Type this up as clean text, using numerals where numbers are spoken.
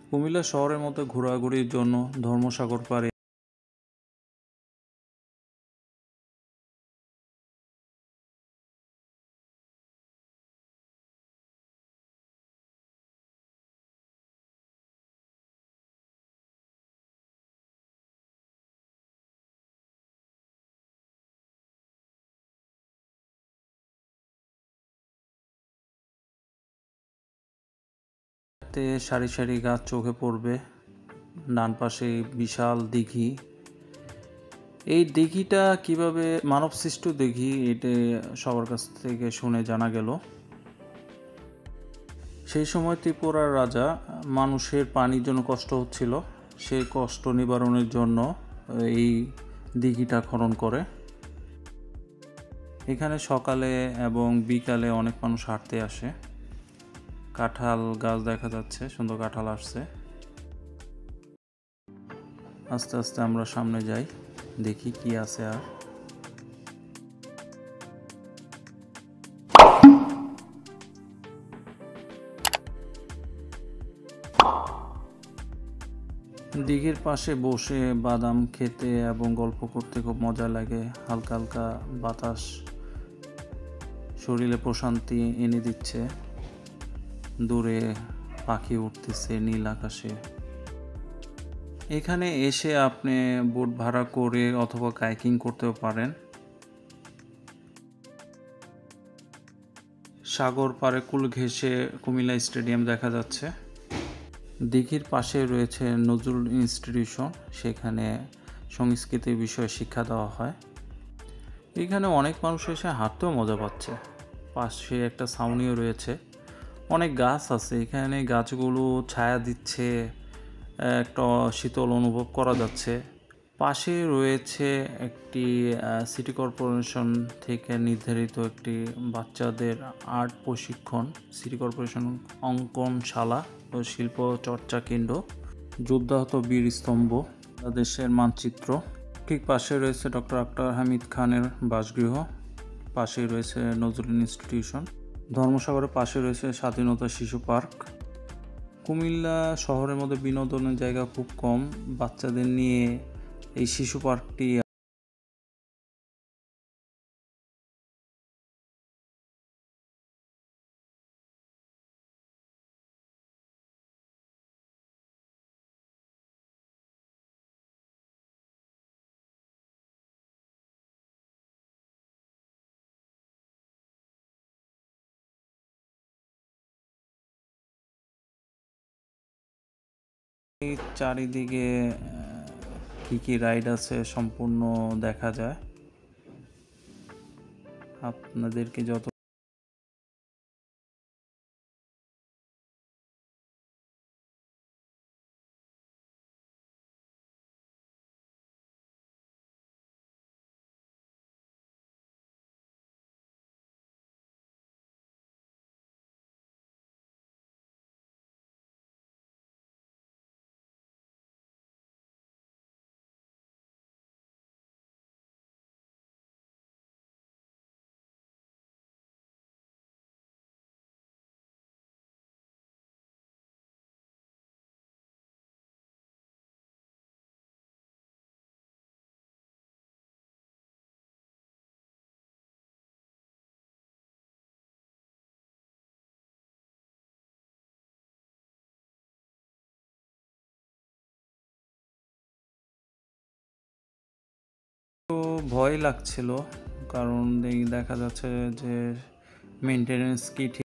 কুমিল্লা শহরের মধ্যে ঘোরাঘুরির জন্য ধর্মসাগর পাড়ে সারি সারি গাছ চোখে পড়বে। ডান পাশে বিশাল দিঘি। এই দিঘিটা কিভাবে মানবসৃষ্ট দিঘি এটা সবার কাছ থেকে শুনে জানা গেল। সেই সময় ত্রিপুরার রাজা মানুষের পানির জন্য কষ্ট হচ্ছিল, সেই কষ্ট নিবারণের জন্য এই দিঘিটা খনন করে। এখানে সকালে এবং বিকালে অনেক মানুষ হাঁটতে আসে। কাঁঠাল গাছ দেখা যাচ্ছে, সুন্দর কাঁঠাল আসছে। আস্তে আস্তে আমরা সামনে যাই, দেখি কি আছে। আর দিঘির পাশে বসে বাদাম খেতে এবং গল্প করতে খুব মজা লাগে। হালকা হালকা বাতাস শরীরে প্রশান্তি এনে দিচ্ছে। দূরে পাখি উঠতেছে নীল আকাশে। এখানে এসে আপনি বোট ভাড়া করে অথবা কায়াকিং করতেও পারেন। সাগর পাড়ে কুল ঘেঁষে কুমিল্লা স্টেডিয়াম দেখা যাচ্ছে। দিঘির পাশে রয়েছে নজরুল ইনস্টিটিউশন, সেখানে সংস্কৃতির বিষয়ে শিক্ষা দেওয়া হয়। এখানে অনেক মানুষ এসে হাঁটতেও মজা পাচ্ছে। পাশে একটা ছাউনিও রয়েছে, অনেক গাছ আছে। এখানে গাছগুলো ছায়া দিচ্ছে, একটা শীতল অনুভব করা যাচ্ছে। পাশে রয়েছে একটি সিটি কর্পোরেশন থেকে নির্ধারিত একটি বাচ্চাদের আর্ট প্রশিক্ষণ, সিটি কর্পোরেশন অঙ্কনশালা ও শিল্প চর্চা কেন্দ্র, যোদ্ধাহত বীর স্তম্ভ, দেশের মানচিত্র। ঠিক পাশে রয়েছে ডক্টর আক্তার হামিদ খানের বাসগৃহ, পাশে রয়েছে নজরুল ইনস্টিটিউশন। ধর্মসাগরের পাশে রয়েছে স্বাধীনতা শিশু পার্ক। কুমিল্লা শহরের মধ্যে বিনোদনের জায়গা খুব কম। বাচ্চাদের নিয়ে এই শিশু পার্কটি চারিদিকে কি কি রাইড আছে সম্পূর্ণ দেখা যায়। আপনাদেরকে যত ভয় লাগছিল, কারণ দেখা যাচ্ছে যে মেনটেনেন্স কি ঠিক